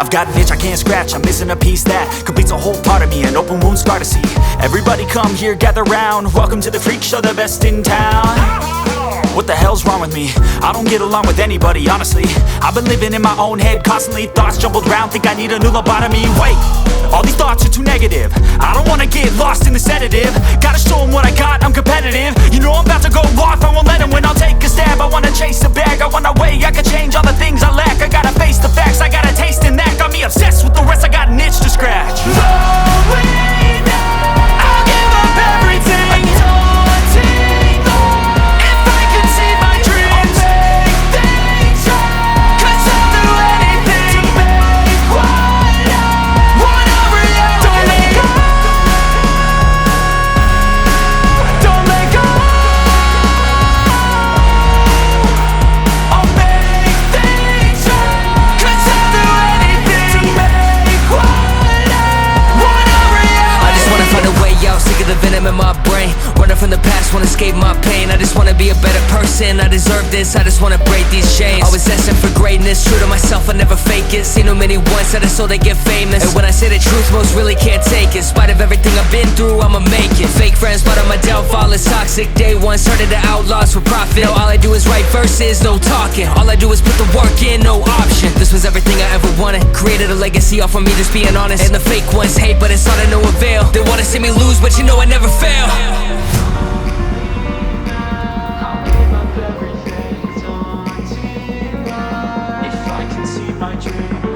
I've got an itch I can't scratch, I'm missing a piece that completes a whole part of me, an open wound scar to see. Everybody come here, gather round, welcome to the freak show, the best in town. What the hell's wrong with me? I don't get along with anybody, honestly. I've been living in my own head constantly, thoughts jumbled round, think I need a new lobotomy. Wait, all these thoughts are too negative, I don't wanna get lost in the sedative. Gotta show them what I got, I'm competitive. You know I'm about to go off, I won't let them win, I'll take a stab. I wanna chase the bag, I want a way I can change all the things I lack. I gotta face the facts, I got a taste in that. Got me obsessed with the rest, I got an itch to scratch. Going now, I'll give up everything. Daunting thought, if I could see my dreams, I'll make things right. 'Cause I'll do anything to make what I want a reality. Don't let go, don't let go. I'll make things right. 'Cause I'll do anything to make what I want a reality. I just wanna find a way out, sick of the venom in my brain. Running from the past, wanna escape my pain. I just wanna be a better person, I deserve this. I just wanna break these chains. Always asking for greatness, true to myself, I never fake it. Seen too many once that I so they get famous. And when I say the truth, most really can't take it. In spite of everything I've been through, I'ma make it. Fake friends, but on my downfall is toxic. Day one, started the outlaws for profit. Now all I do is write verses, no talking. All I do is put the work in, no option. This was everything I ever wanted. Created a legacy off of me just being honest. And the fake ones hate, but it's all to no avail. They wanna see me lose, but you know I never fail. If I can see my dream.